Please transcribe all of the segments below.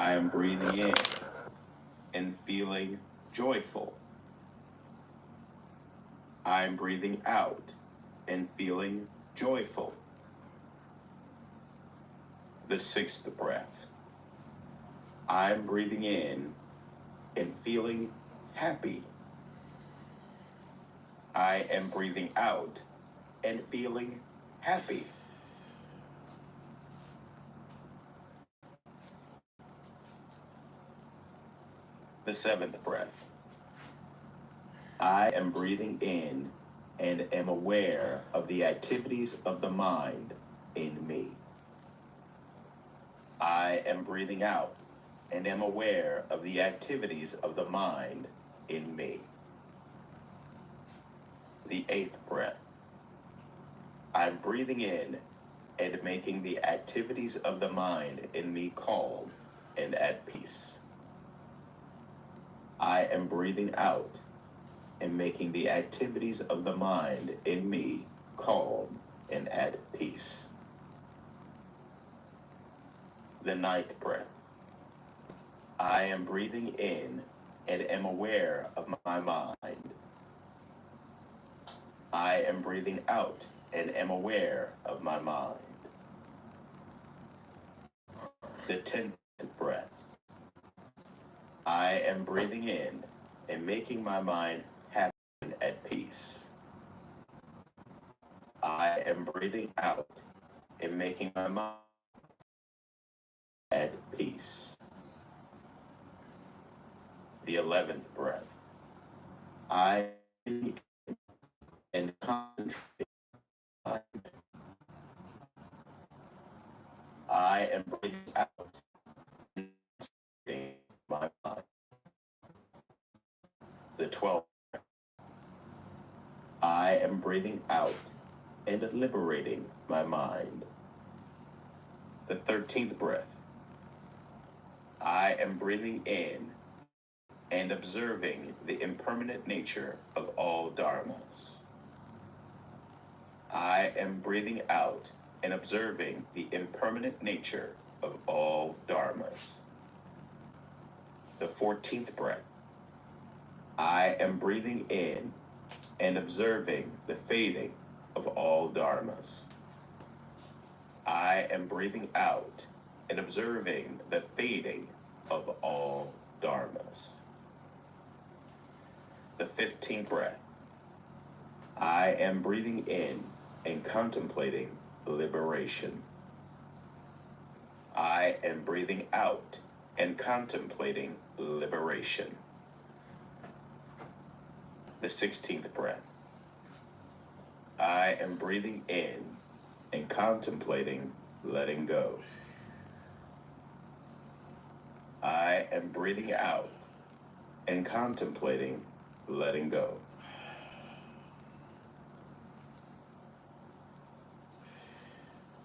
I am breathing in and feeling joyful. I am breathing out and feeling joyful. The sixth breath. I am breathing in and feeling happy. I am breathing out and feeling happy. The seventh breath. I am breathing in and am aware of the activities of the mind in me. I am breathing out and am aware of the activities of the mind in me. The eighth breath. I'm breathing in and making the activities of the mind in me calm and at peace. I am breathing out and making the activities of the mind in me calm and at peace. The ninth breath. I am breathing in and am aware of my mind. I am breathing out and am aware of my mind. The 10th breath. I am breathing in and making my mind happy and at peace. I am breathing out and making my mind at peace. The 11th breath. I am and concentrate. I am breathing out and concentrating my mind. The 12th breath. I am breathing out and liberating my mind. The 13th breath. I am breathing in and observing the impermanent nature of all dharmas. I am breathing out and observing the impermanent nature of all dharmas. The 14th breath. I am breathing in and observing the fading of all dharmas. I am breathing out and observing the fading of all dharmas. The 15th breath. I am breathing in and contemplating liberation. I am breathing out and contemplating liberation. The 16th breath. I am breathing in and contemplating letting go. I am breathing out and contemplating letting go.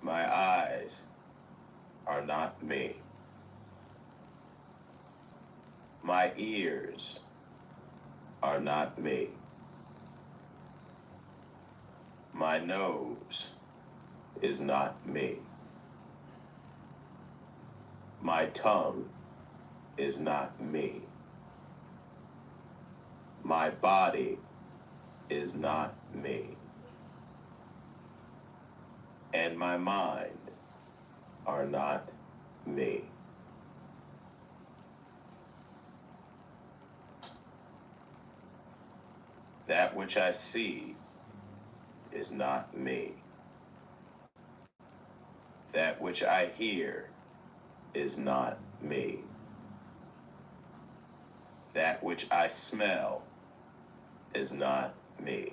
My eyes are not me. My ears are not me. My nose is not me. My tongue is not me. My body is not me. And my mind are not me. That which I see is not me. That which I hear is not me. That which I smell is not me.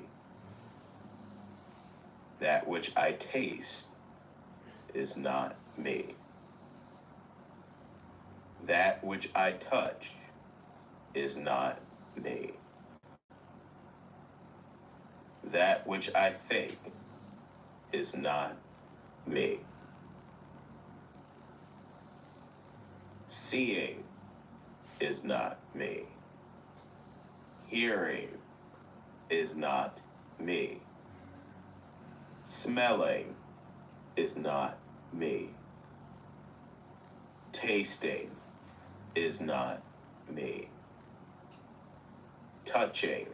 That which I taste is not me. That which I touch is not me. That which I think is not me. Seeing is not me. Hearing is not me. Smelling is not me. Tasting is not me. Touching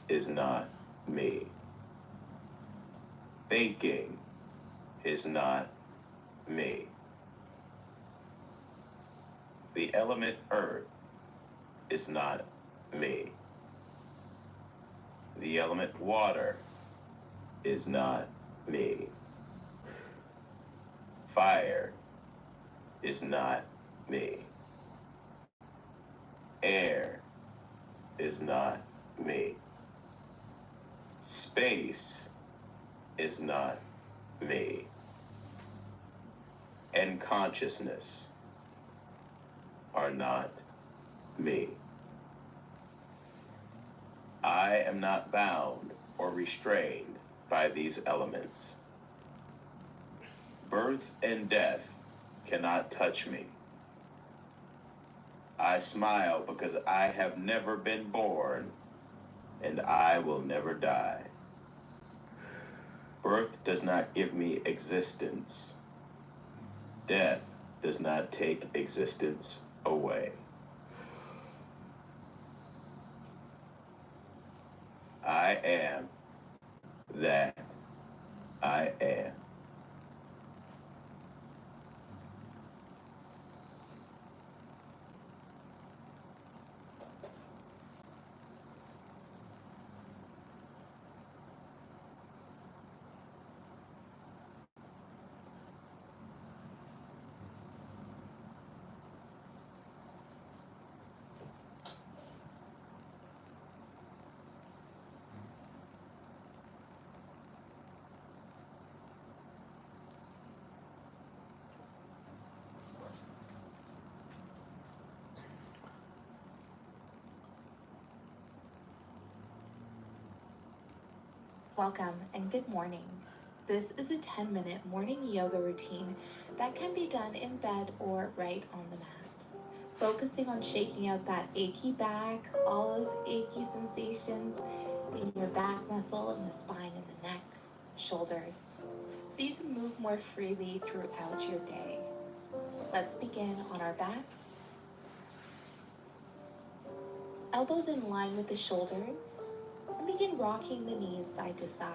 is not me. Thinking is not me. The element earth is not me. The element water is not me. Fire is not me. Air is not me. Space is not me. And consciousness are not me. I am not bound or restrained by these elements. Birth and death cannot touch me. I smile because I have never been born, and I will never die. Birth does not give me existence. Death does not take existence away. I am that I am. Welcome and good morning. This is a 10-minute morning yoga routine that can be done in bed or right on the mat. Focusing on shaking out that achy back, all those achy sensations in your back muscle and the spine and the neck, shoulders, so you can move more freely throughout your day. Let's begin on our backs. Elbows in line with the shoulders, and begin rocking the knees side to side.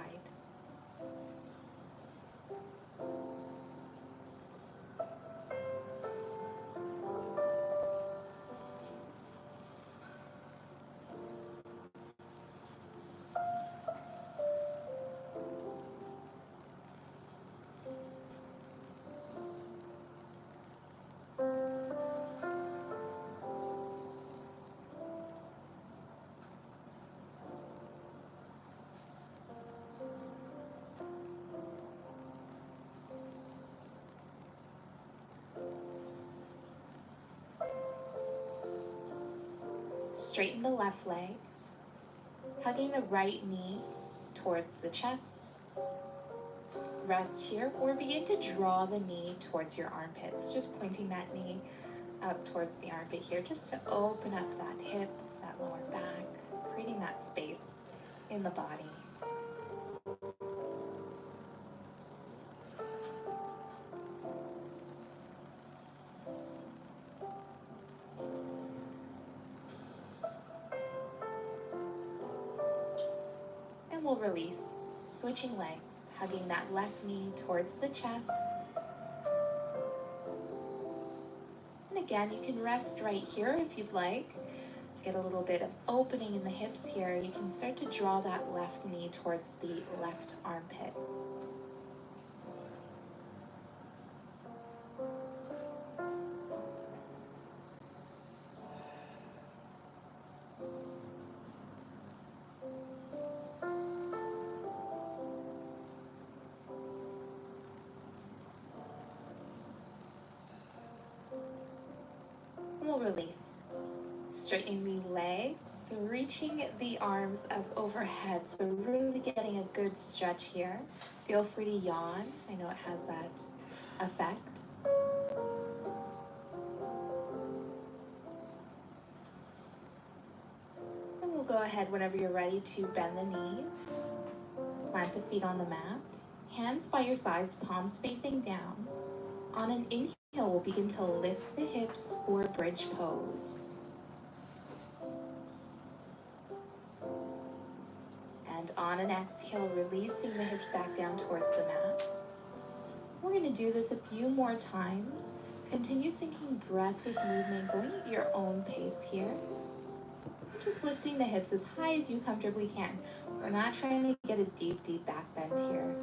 Straighten the left leg, hugging the right knee towards the chest. Rest here or begin to draw the knee towards your armpits. Just pointing that knee up towards the armpit here, just to open up that hip, that lower back, creating that space in the body. And we'll release, switching legs, hugging that left knee towards the chest. And again, you can rest right here if you'd like. To get a little bit of opening in the hips here, you can start to draw that left knee towards the left armpit. We'll release. Straightening the legs, reaching the arms up overhead, so really getting a good stretch here. Feel free to yawn. I know it has that effect. And we'll go ahead whenever you're ready to bend the knees. Plant the feet on the mat. Hands by your sides, palms facing down. On an inhale, we'll begin to lift the hips for bridge pose. And on an exhale, releasing the hips back down towards the mat. We're going to do this a few more times. Continue syncing breath with movement, going at your own pace here. Just lifting the hips as high as you comfortably can. We're not trying to get a deep, deep back bend here.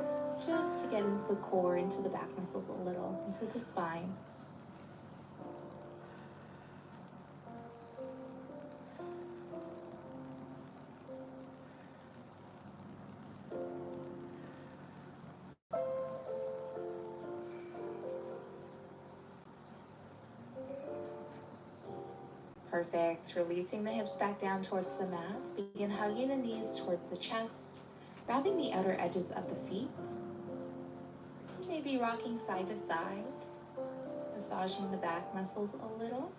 Just to get into the core, into the back muscles a little, into the spine. Perfect. Releasing the hips back down towards the mat. Begin hugging the knees towards the chest, grabbing the outer edges of the feet. Maybe rocking side to side, massaging the back muscles a little.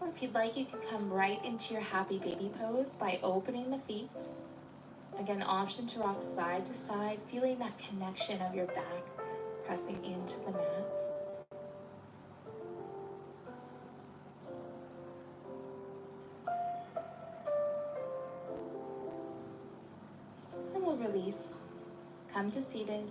Or if you'd like, you can come right into your happy baby pose by opening the feet. Again, option to rock side to side, feeling that connection of your back pressing into the mat. And we'll release. Come to seated.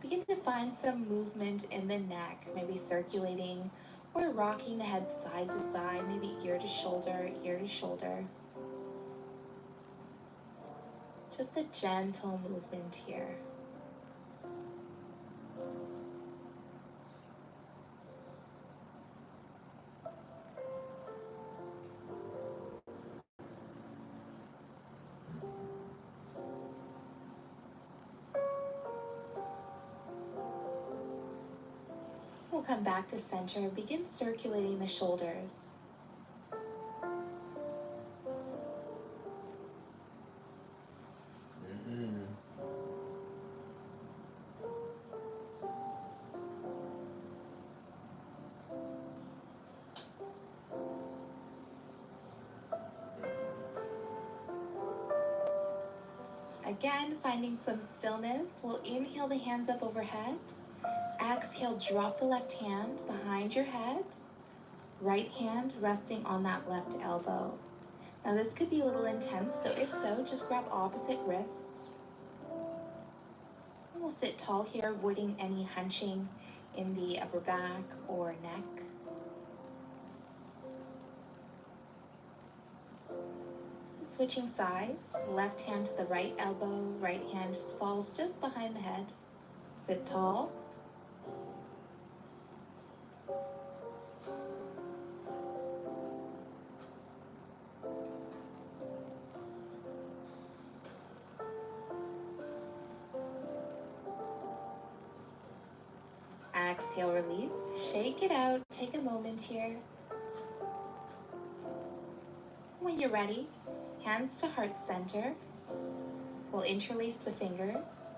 Begin to find some movement in the neck, maybe circulating or rocking the head side to side, maybe ear to shoulder, ear to shoulder. Just a gentle movement here. We'll come back to center. Begin circulating the shoulders. Again, finding some stillness. We'll inhale the hands up overhead. Exhale, drop the left hand behind your head. Right hand resting on that left elbow. Now this could be a little intense, so if so, just grab opposite wrists. And we'll sit tall here, avoiding any hunching in the upper back or neck. Switching sides, left hand to the right elbow, right hand just falls just behind the head. Sit tall. Exhale, release, shake it out, take a moment here. When you're ready, hands to heart center. We'll interlace the fingers.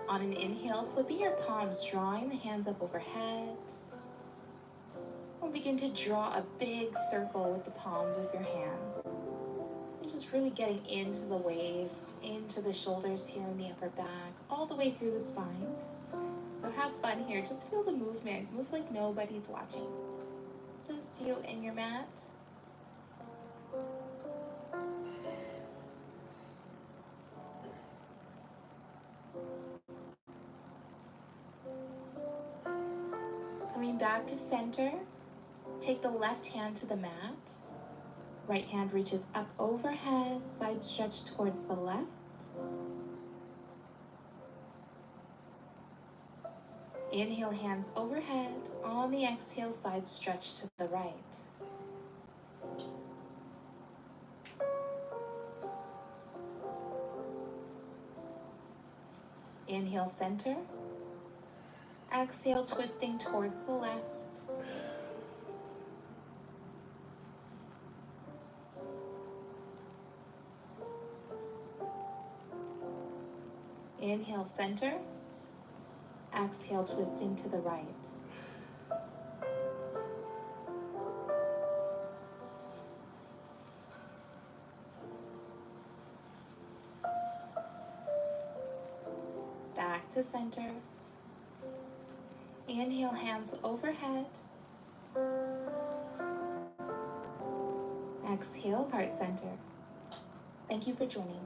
On an inhale, flipping your palms, drawing the hands up overhead. We'll begin to draw a big circle with the palms of your hands. And just really getting into the waist, into the shoulders here in the upper back, all the way through the spine. So have fun here, just feel the movement. Move like nobody's watching. Just you and your mat. Coming back to center, take the left hand to the mat. Right hand reaches up overhead, side stretch towards the left. Inhale, hands overhead. On the exhale, side stretch to the right. Inhale, center. Exhale, twisting towards the left. Inhale, center. Exhale, twisting to the right. to center. Inhale, hands overhead. Exhale, heart center. Thank you for joining.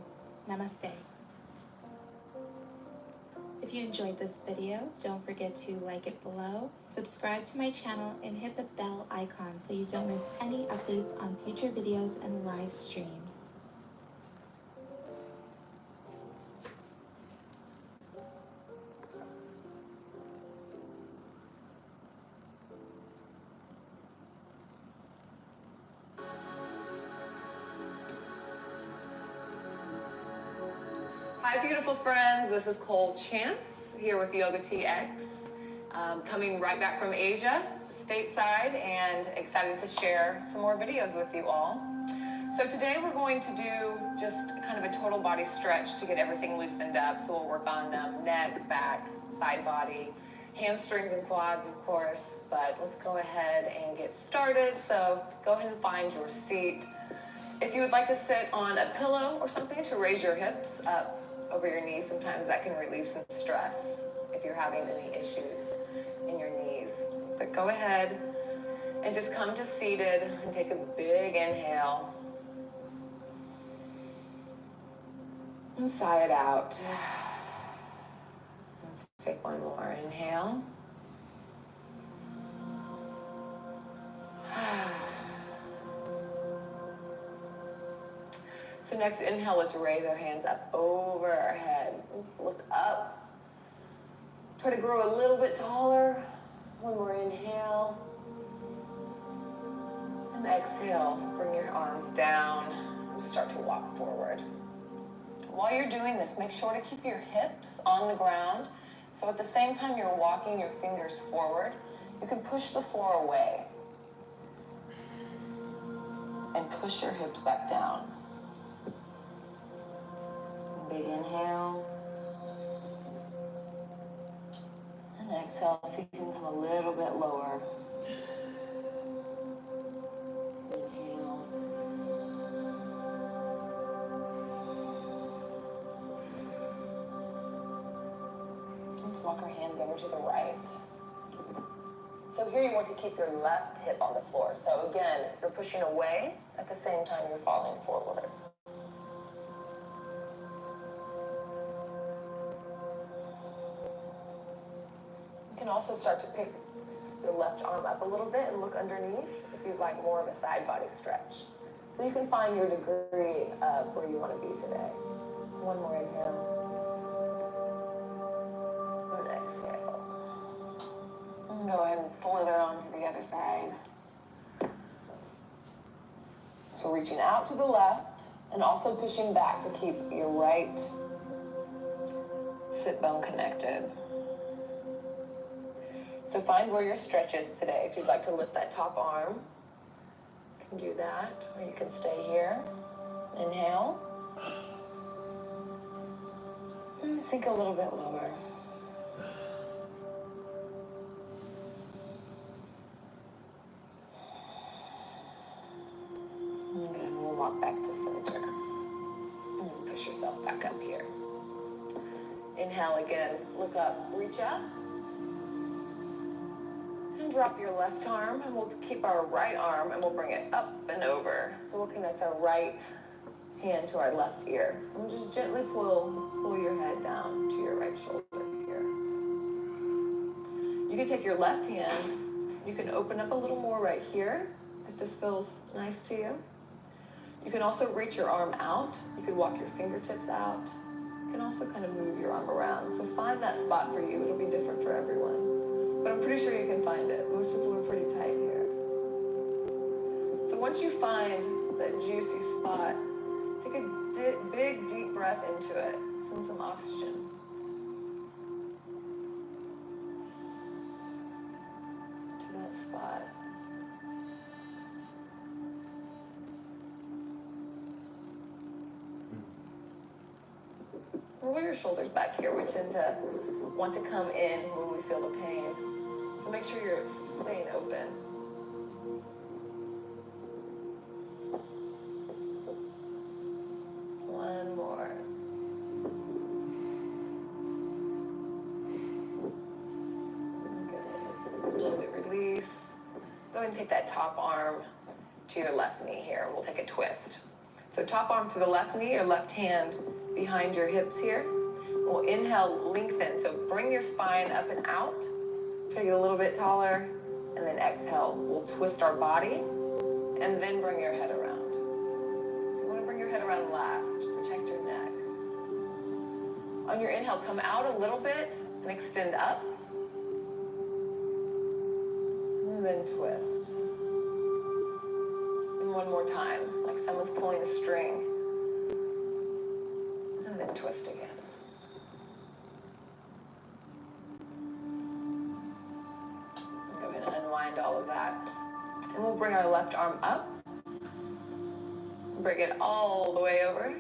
Namaste. If you enjoyed this video, don't forget to like it below, subscribe to my channel, and hit the bell icon so you don't miss any updates on future videos and live streams. Hi, beautiful friends. This is Cole Chance here with Yoga TX, coming right back from Asia, stateside, and excited to share some more videos with you all. So today we're going to do just kind of a total body stretch to get everything loosened up. So we'll work on neck, back, side body, hamstrings and quads, of course. But let's go ahead and get started. So go ahead and find your seat. If you would like to sit on a pillow or something to raise your hips up over your knees, sometimes that can relieve some stress if you're having any issues in your knees. But go ahead and just come to seated and take a big inhale. And sigh it out. Let's take one more inhale. So next inhale, let's raise our hands up over our head. Let's look up. Try to grow a little bit taller. One more inhale. And exhale, bring your arms down and start to walk forward. While you're doing this, make sure to keep your hips on the ground. So at the same time you're walking your fingers forward, you can push the floor away and push your hips back down. Big inhale. And exhale, so you can come a little bit lower. Inhale. Let's walk our hands over to the right. So here you want to keep your left hip on the floor. So again, you're pushing away at the same time you're falling forward. You can also start to pick your left arm up a little bit and look underneath if you'd like more of a side body stretch. So you can find your degree of where you want to be today. One more inhale. And exhale. And go ahead and slither onto the other side. So reaching out to the left and also pushing back to keep your right sit bone connected. So find where your stretch is today. If you'd like to lift that top arm, you can do that, or you can stay here. Inhale. And sink a little bit lower. And then we'll walk back to center. And then push yourself back up here. Inhale again, look up, reach up. And drop your left arm, and we'll keep our right arm and we'll bring it up and over. So we'll connect our right hand to our left ear. And we'll just gently pull your head down to your right shoulder here. You can take your left hand, you can open up a little more right here if this feels nice to you. You can also reach your arm out. You can walk your fingertips out. You can also kind of move your arm around. So find that spot for you. It'll be different for everyone. But I'm pretty sure you can find it. Most people are pretty tight here. So once you find that juicy spot, take a big, deep breath into it. Send some oxygen. To that spot. Roll your shoulders back here. We tend to want to come in when we feel the pain. So make sure you're staying open. One more. ahead and take that top arm to your left knee here. We'll take a twist. So top arm to the left knee, your left hand behind your hips here. We'll inhale, lengthen. So bring your spine up and out. Try to get a little bit taller. And then exhale. We'll twist our body and then bring your head around. So you want to bring your head around last. Protect your neck. On your inhale, come out a little bit and extend up. And then twist. And one more time, like someone's pulling a string. And then twist again. Go ahead and unwind all of that. And we'll bring our left arm up. Bring it all the way over.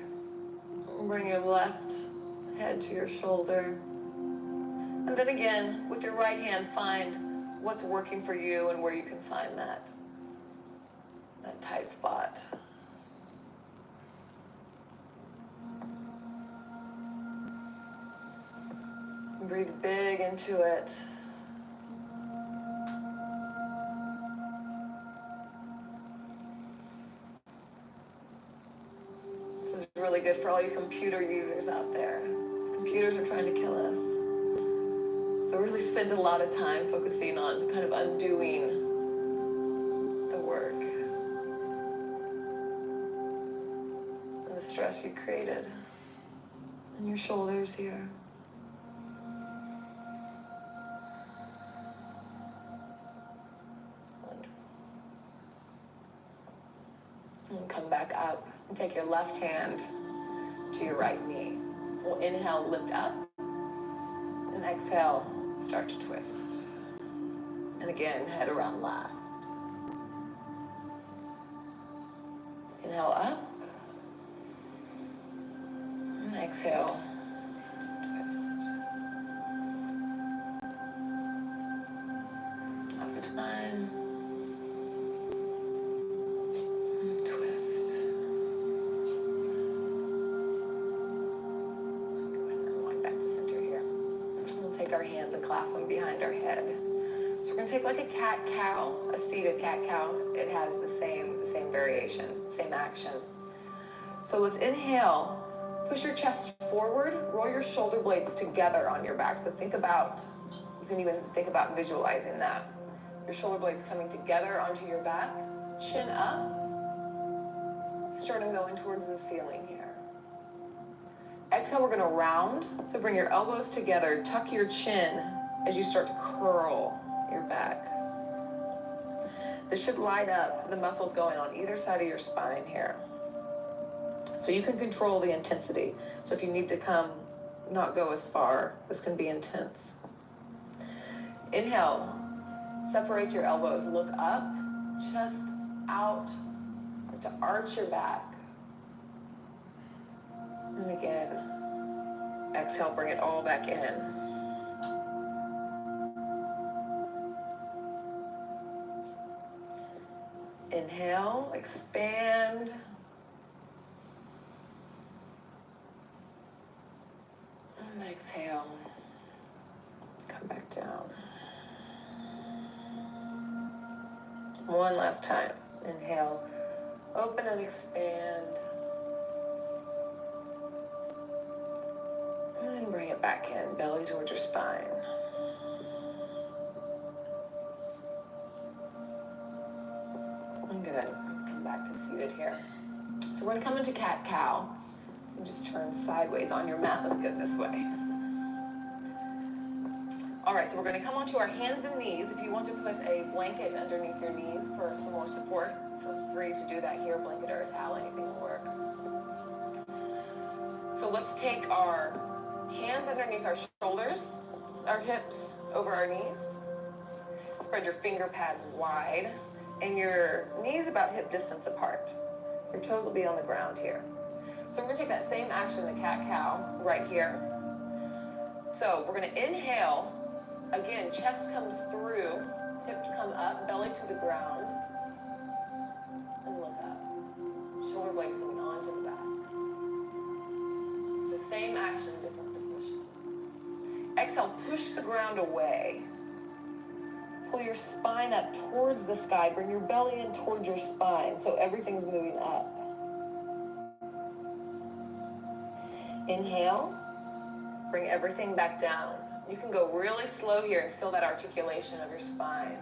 Bring your left head to your shoulder. And then again, with your right hand, find what's working for you and where you can find that tight spot. Breathe big into it. This is really good for all you computer users out there. Computers are trying to kill us. So really spend a lot of time focusing on kind of undoing the work and the stress you created in your shoulders here. Wonderful. And come back up and take your left hand to your right knee. We'll inhale, lift up, and exhale, start to twist. And again, head around last. Inhale up, and exhale, twist. Last time. And twist. Going back to center here. We'll take our hands and clasp them behind our head. So we're going to take like a cat-cow, a seated cat-cow. It has the same variation, same action. So let's inhale. Push your chest forward. Roll your shoulder blades together on your back. So think about, you can even think about visualizing that. Your shoulder blades coming together onto your back. Chin up. Sternum going towards the ceiling here. Exhale, we're going to round. So bring your elbows together. Tuck your chin as you start to curl your back. This should light up the muscles going on either side of your spine here. So you can control the intensity. So if you need to not go as far, this can be intense. Inhale, separate your elbows, look up, chest out, to arch your back. And again, exhale, bring it all back in. Inhale, expand. And exhale, come back down. One last time. Inhale, open and expand. And then bring it back in, belly towards your spine. Good. Come back to seated here. So we're going to come into cat-cow and just turn sideways on your mat. Let's go this way. All right, so we're going to come onto our hands and knees. If you want to put a blanket underneath your knees for some more support, feel free to do that here. Blanket or a towel, anything will work. So let's take our hands underneath our shoulders, our hips over our knees. Spread your finger pads wide. And your knees about hip distance apart. Your toes will be on the ground here. So we're going to take that same action, the cat-cow, right here. So we're going to inhale. Again, chest comes through, hips come up, belly to the ground. And look up. Shoulder blades coming onto the back. So same action, different position. Exhale, push the ground away. Pull pull your spine up towards the sky. Bring your belly in towards your spine so everything's moving up. Inhale, bring everything back down. You can go really slow here and feel that articulation of your spine.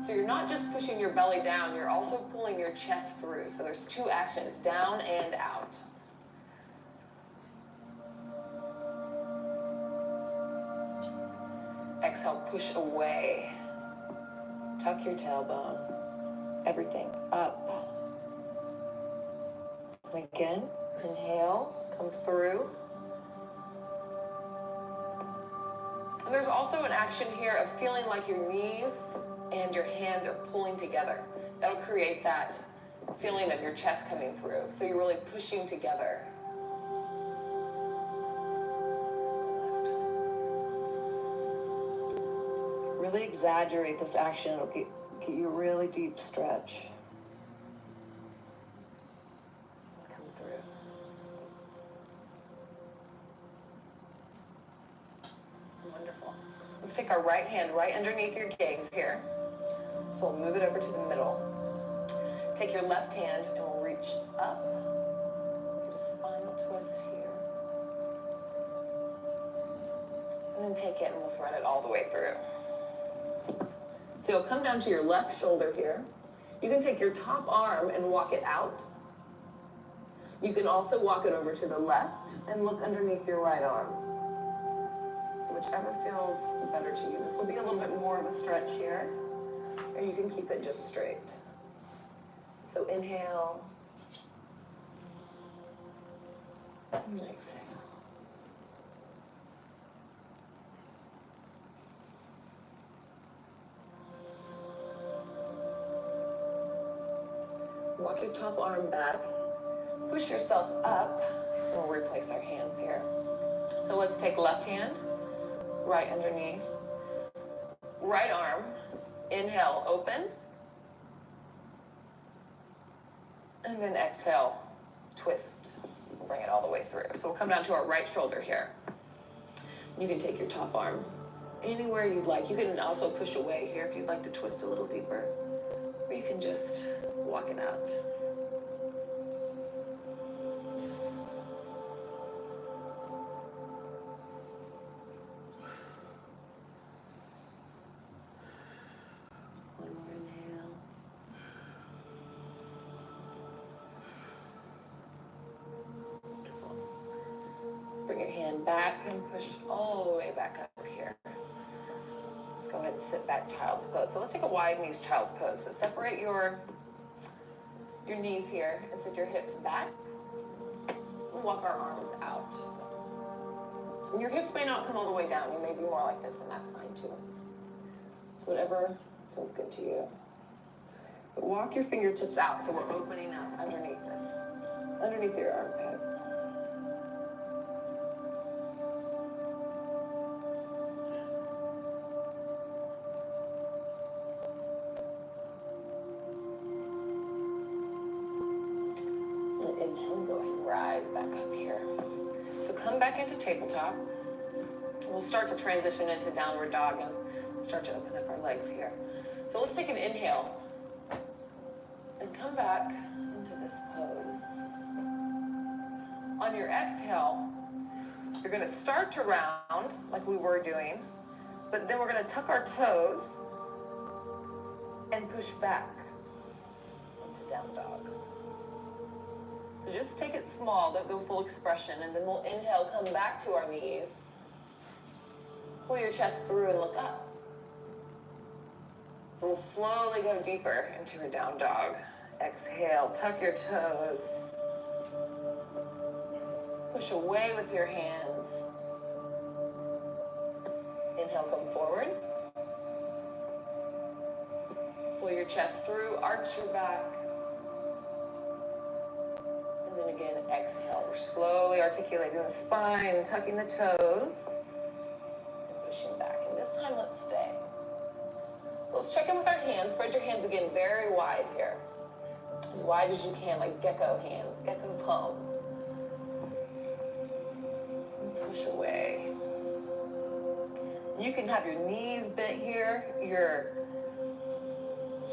So you're not just pushing your belly down, you're also pulling your chest through. So there's two actions, down and out. Exhale, push away. Tuck your tailbone. Everything up. And again, inhale, come through. And there's also an action here of feeling like your knees and your hands are pulling together. That'll create that feeling of your chest coming through. So you're really pushing together. Really exaggerate this action. It'll get you a really deep stretch. Come through. Wonderful. Let's take our right hand right underneath your gaze here. So we'll move it over to the middle. Take your left hand and we'll reach up. Get a spinal twist here. And then take it and we'll thread it all the way through. So you'll come down to your left shoulder here. You can take your top arm and walk it out. You can also walk it over to the left and look underneath your right arm. So whichever feels better to you. This will be a little bit more of a stretch here, or you can keep it just straight. So inhale. And exhale. Walk your top arm back. Push yourself up. We'll replace our hands here. So let's take left hand, right underneath. Right arm, inhale, open. And then exhale, twist. Bring it all the way through. So we'll come down to our right shoulder here. You can take your top arm anywhere you'd like. You can also push away here if you'd like to twist a little deeper. Or you can just walk it out. One more inhale. Wonderful. Bring your hand back and push all the way back up here. Let's go ahead and sit back, child's pose. So let's take a wide knees child's pose. So separate your knees here and sit your hips back. We'll walk our arms out. And your hips may not come all the way down. You may be more like this, and that's fine too. So whatever feels good to you. But walk your fingertips out so we're opening up underneath this, underneath your armpit. Inhale, go ahead and rise back up here. So come back into tabletop. We'll start to transition into downward dog and start to open up our legs here. So let's take an inhale and come back into this pose. On your exhale, you're going to start to round like we were doing, but then we're going to tuck our toes and push back into down dog. So just take it small, don't go full expression, and then we'll inhale, come back to our knees. Pull your chest through and look up. So we'll slowly go deeper into a down dog. Exhale, tuck your toes. Push away with your hands. Inhale, come forward. Pull your chest through, arch your back. And then again, exhale. We're slowly articulating the spine, tucking the toes, and pushing back. And this time, let's stay. So let's check in with our hands. Spread your hands again very wide here. As wide as you can, like gecko hands, gecko palms. And push away. You can have your knees bent here. Your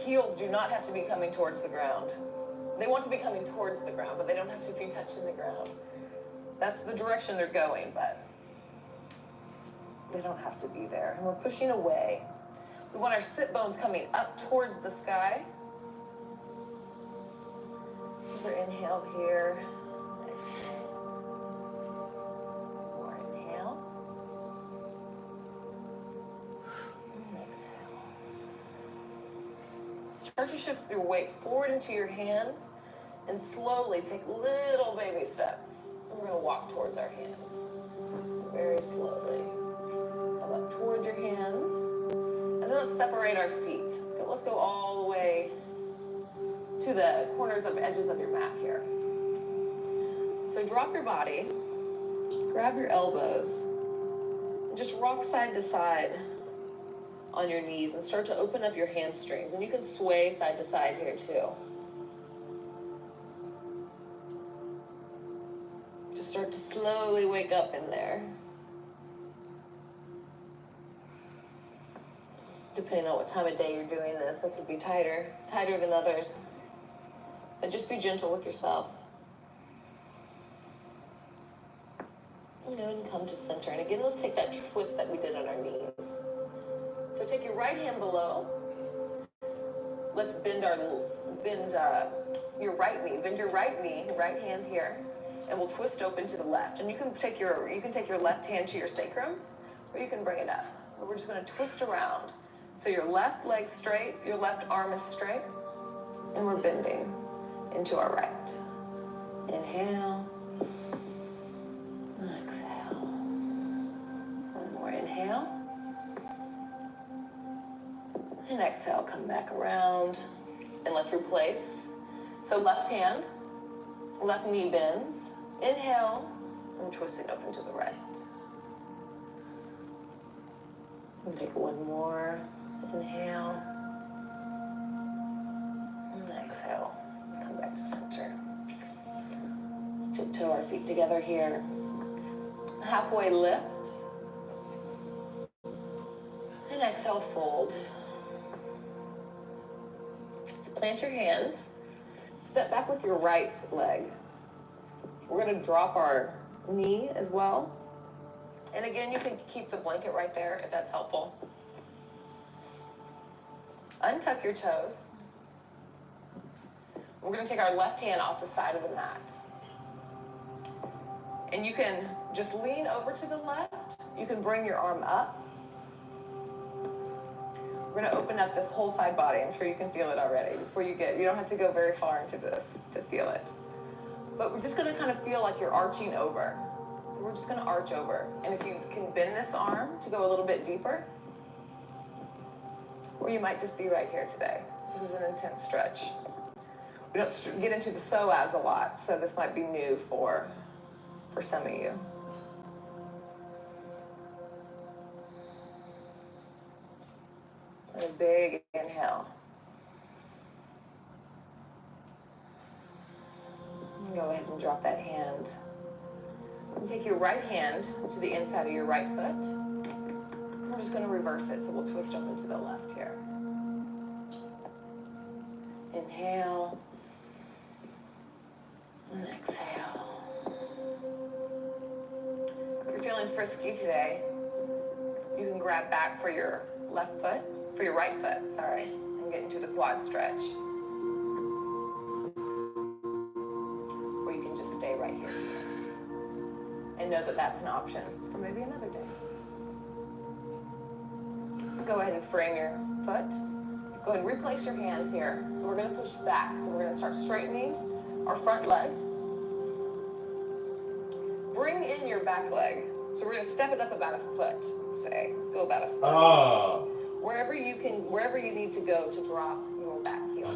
heels do not have to be coming towards the ground. They want to be coming towards the ground, but they don't have to be touching the ground. That's the direction they're going, but they don't have to be there. And we're pushing away. We want our sit bones coming up towards the sky. Another inhale here. Exhale. More inhale. And exhale. Start to shift your weight forward into your hands and slowly take little baby steps. We're going to walk towards our hands. So very slowly. Come up towards your hands. And then let's separate our feet. Okay, let's go all the way to the corners of edges of your mat here. So drop your body, grab your elbows, and just rock side to side on your knees and start to open up your hamstrings. And you can sway side to side here too. Just start to slowly wake up in there. Depending on what time of day you're doing this, they could be tighter than others. But just be gentle with yourself. And come to center. And again, let's take that twist that we did on our knees. So take your right hand below. Let's bend your right knee. Bend your right knee, right hand here, and we'll twist open to the left. And you can take your left hand to your sacrum, or you can bring it up. But we're just going to twist around. So your left leg's straight, your left arm is straight, and we're bending into our right. Inhale. Exhale. One more inhale. And exhale, come back around. And let's replace. So left hand, left knee bends. Inhale, and twisting open to the right. And take one more. Inhale. And exhale. Come back to center. Let's tiptoe our feet together here. Halfway lift. And exhale, fold. Let's plant your hands. Step back with your right leg. We're going to drop our knee as well. And again, you can keep the blanket right there if that's helpful. Untuck your toes. We're going to take our left hand off the side of the mat. And you can just lean over to the left. You can bring your arm up. We're going to open up this whole side body. I'm sure you can feel it already. You don't have to go very far into this to feel it. But we're just going to kind of feel like you're arching over. So we're just going to arch over. And if you can bend this arm to go a little bit deeper, or you might just be right here today. This is an intense stretch. We don't get into the psoas a lot, so this might be new for some of you. And a big inhale. Go ahead and drop that hand. And take your right hand to the inside of your right foot. We're just going to reverse it, so we'll twist open to the left here. Inhale. And exhale. If you're feeling frisky today, you can grab back for your right foot, and get into the quad stretch. Or you can just stay right here today. And know that that's an option for maybe another day. Go ahead and frame your foot. Go ahead and replace your hands here. We're going to push back. So we're going to start straightening our front leg. Bring in your back leg. So we're going to step it up about a foot, say. Let's go about a foot. Oh. Wherever you need to go to drop your back heel.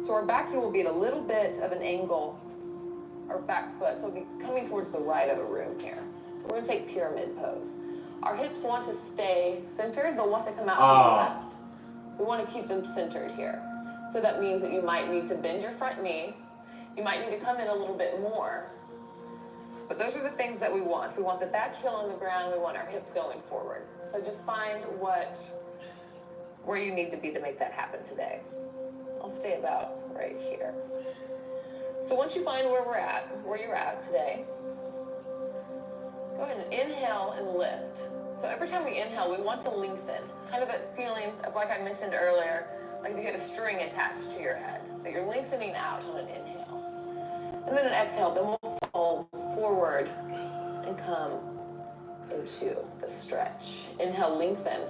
So our back heel will be at a little bit of an angle, our back foot. So it'll be coming towards the right of the room here. So we're going to take pyramid pose. Our hips want to stay centered. They'll want to come out to the left. We want to keep them centered here. So that means that you might need to bend your front knee. You might need to come in a little bit more. But those are the things that we want. We want the back heel on the ground. We want our hips going forward. So just find where you need to be to make that happen today. I'll stay about right here. So once you find where you're at today, go ahead and inhale and lift. So every time we inhale, we want to lengthen. Kind of that feeling of, like I mentioned earlier, like you had a string attached to your head, that you're lengthening out on an inhale. And then an exhale, then we'll fold forward and come into the stretch. Inhale, lengthen.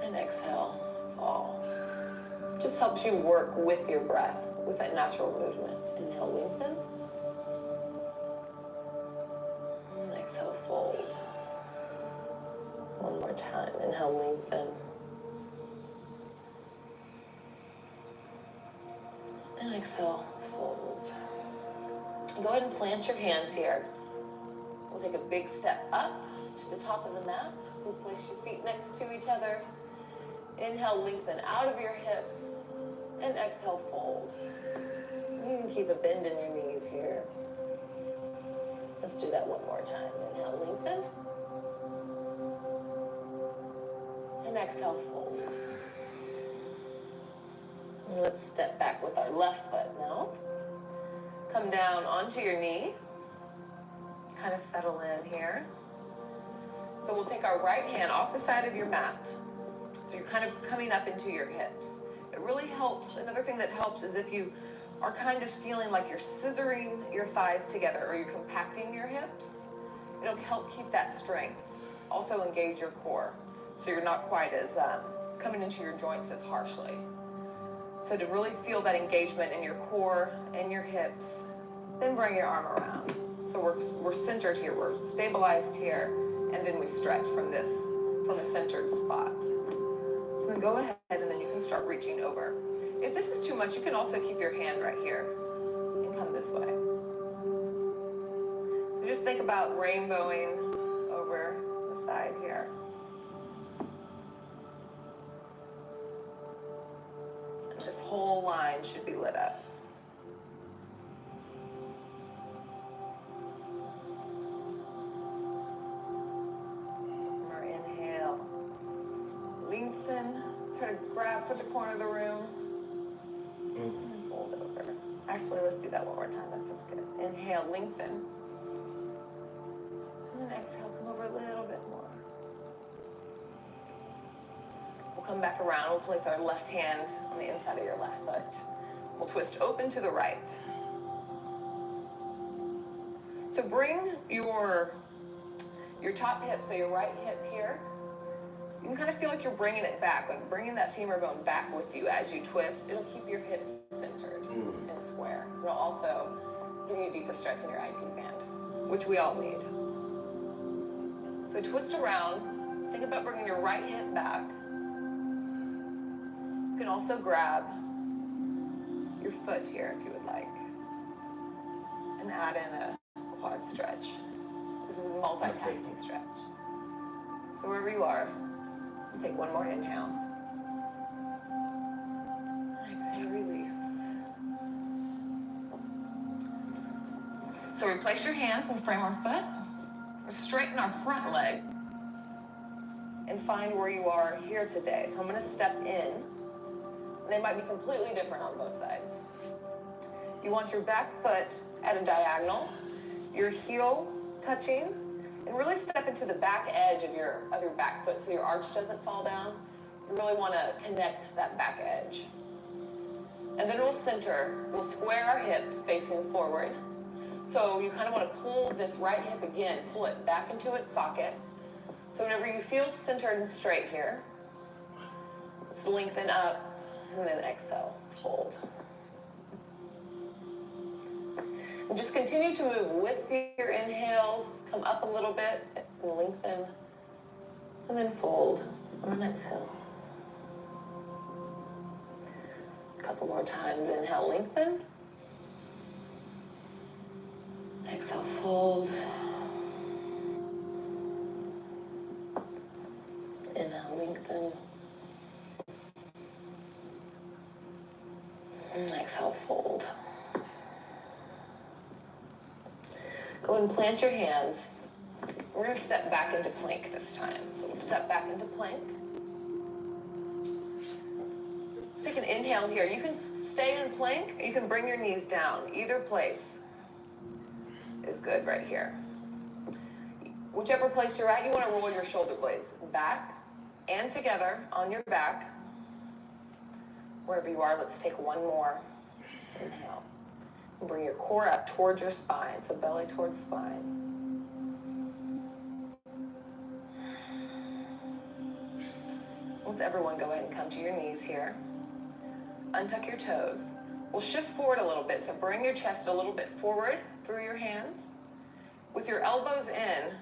And exhale, fall. Just helps you work with your breath, with that natural movement. Inhale, lengthen. And exhale, fold. One more time. Inhale, lengthen. And exhale, fold. Go ahead and plant your hands here. We'll take a big step up to the top of the mat. We'll place your feet next to each other. Inhale, lengthen out of your hips. And exhale, fold. You can keep a bend in your knees here. Let's do that one more time. Inhale, lengthen. And exhale, fold. And let's step back with our left foot now. Come down onto your knee. Kind of settle in here. So we'll take our right hand off the side of your mat. So you're kind of coming up into your hips. It really helps. Another thing that helps is if you are kind of feeling like you're scissoring your thighs together or you're compacting your hips, it'll help keep that strength. Also engage your core, so you're not quite as coming into your joints as harshly. So to really feel that engagement in your core and your hips, then bring your arm around. So we're centered here, we're stabilized here, and then we stretch from a centered spot. So then go ahead and then you can start reaching over. If this is too much, you can also keep your hand right here and come this way. So just think about rainbowing over the side here. And this whole line should be lit up. More inhale. Lengthen. Try to grab for the corner of the room. And fold over. Actually, let's do that one more time. That feels good. Inhale, lengthen. And then exhale, come over a little bit more. We'll come back around. We'll place our left hand on the inside of your left foot. We'll twist open to the right. So bring your top hip, so your right hip here. You can kind of feel like you're bringing it back, like bringing that femur bone back with you as you twist. It'll keep your hips centered and square. It'll also give you a deeper stretch in your IT band, which we all need. So twist around. Think about bringing your right hip back. You can also grab your foot here if you would like, and add in a quad stretch. This is a multitasking stretch. So wherever you are, take one more inhale. Exhale, release. So replace your hands, we'll frame our foot. Straighten our front leg. And find where you are here today. So I'm gonna step in. And they might be completely different on both sides. You want your back foot at a diagonal, your heel touching, and really step into the back edge of your back foot so your arch doesn't fall down. You really want to connect that back edge. And then we'll center. We'll square our hips facing forward. So you kind of want to pull this right hip again, pull it back into its socket. So whenever you feel centered and straight here, let's lengthen up and then exhale, fold. And just continue to move with your inhales. Come up a little bit and lengthen. And then fold on an exhale. A couple more times. Inhale, lengthen. Exhale, fold. Inhale, lengthen. And exhale, fold. Go ahead and plant your hands. We're going to step back into plank this time. So we'll step back into plank. Let's take an inhale here. You can stay in plank, or you can bring your knees down. Either place is good right here. Whichever place you're at, you want to roll your shoulder blades back and together on your back. Wherever you are, let's take one more. Inhale. And bring your core up towards your spine, so belly towards spine. Let's everyone go ahead and come to your knees here. Untuck your toes. We'll shift forward a little bit, so bring your chest a little bit forward through your hands. With your elbows in,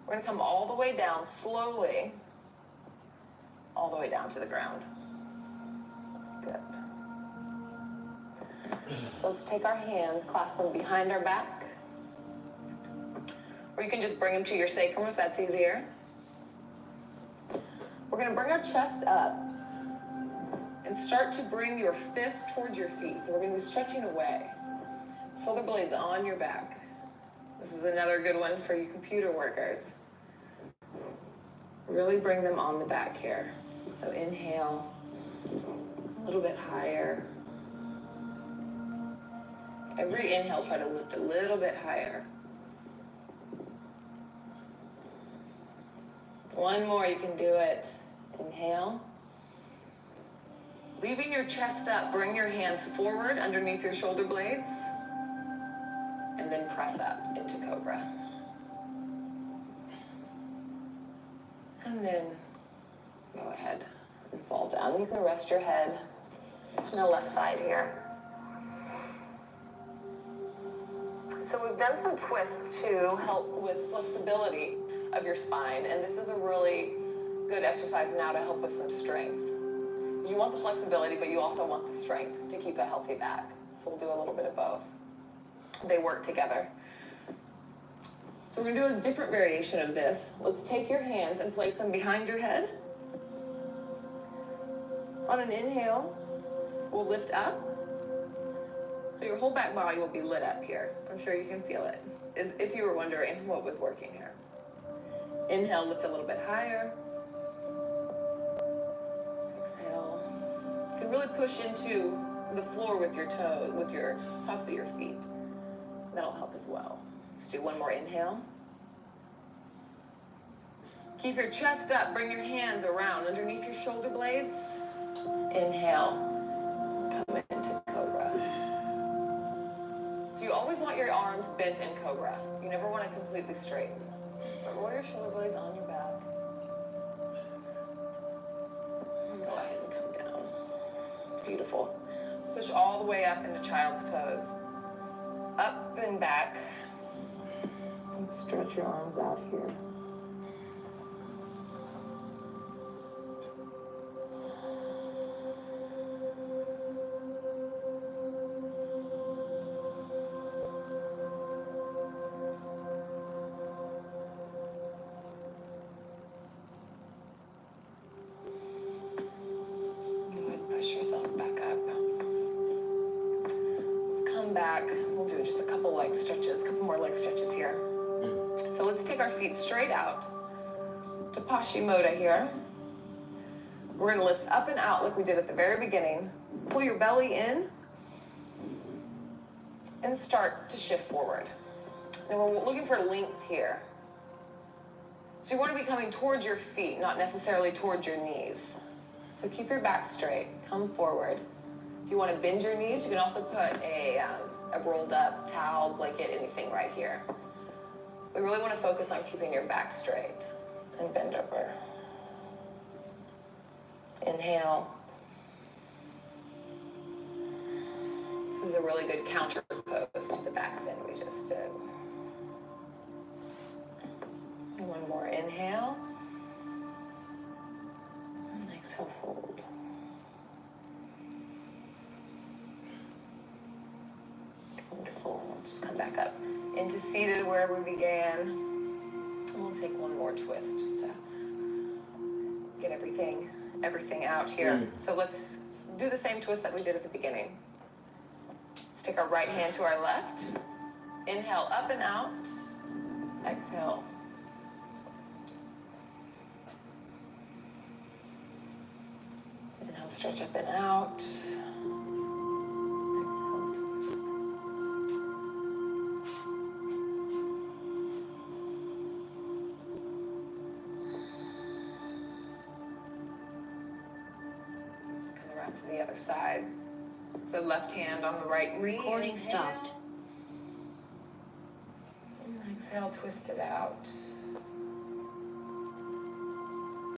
we're going to come all the way down slowly, all the way down to the ground. Good. So let's take our hands, clasp them behind our back. Or you can just bring them to your sacrum if that's easier. We're going to bring our chest up and start to bring your fist towards your feet. So we're going to be stretching away. Shoulder blades on your back. This is another good one for you computer workers. Really bring them on the back here. So inhale, a little bit higher. Every inhale, try to lift a little bit higher. One more, you can do it. Inhale. Leaving your chest up, bring your hands forward underneath your shoulder blades. And then press up into cobra. And then go ahead and fall down. You can rest your head on the left side here. So we've done some twists to help with flexibility of your spine, and this is a really good exercise now to help with some strength. You want the flexibility, but you also want the strength to keep a healthy back. So we'll do a little bit of both. They work together. So we're going to do a different variation of this. Let's take your hands and place them behind your head. On an inhale, we'll lift up. So your whole back body will be lit up here. I'm sure you can feel it. If you were wondering what was working here. Inhale, lift a little bit higher. Exhale. You can really push into the floor with your toes, with your tops of your feet. That'll help as well. Let's do one more inhale. Keep your chest up. Bring your hands around underneath your shoulder blades. Inhale. Come into cobra. So you always want your arms bent in cobra. You never want to completely straighten. But roll your shoulder blades on your back. And go ahead and come down. Beautiful. Let's push all the way up into child's pose. Up and back. And stretch your arms out here. Push yourself back up. Let's come back. We'll do just a couple leg stretches, a couple more leg stretches here. So let's take our feet straight out to Paschimottanasana here. We're going to lift up and out like we did at the very beginning. Pull your belly in and start to shift forward. Now we're looking for length here. So you want to be coming towards your feet, not necessarily towards your knees. So keep your back straight, come forward. If you want to bend your knees, you can also put a rolled up towel, blanket, anything right here. We really want to focus on keeping your back straight and bend over. Inhale. This is a really good counter pose to the back bend we just did. And one more inhale. Exhale, fold. Wonderful. We'll just come back up into seated where we began. And we'll take one more twist just to get everything out here. So let's do the same twist that we did at the beginning. Let's take our right hand to our left. Inhale up and out. Exhale. Twist. Inhale, stretch up and out. Exhale. Come around to the other side. So left hand on the right knee. Recording Inhale. stopped. And exhale, twist it out.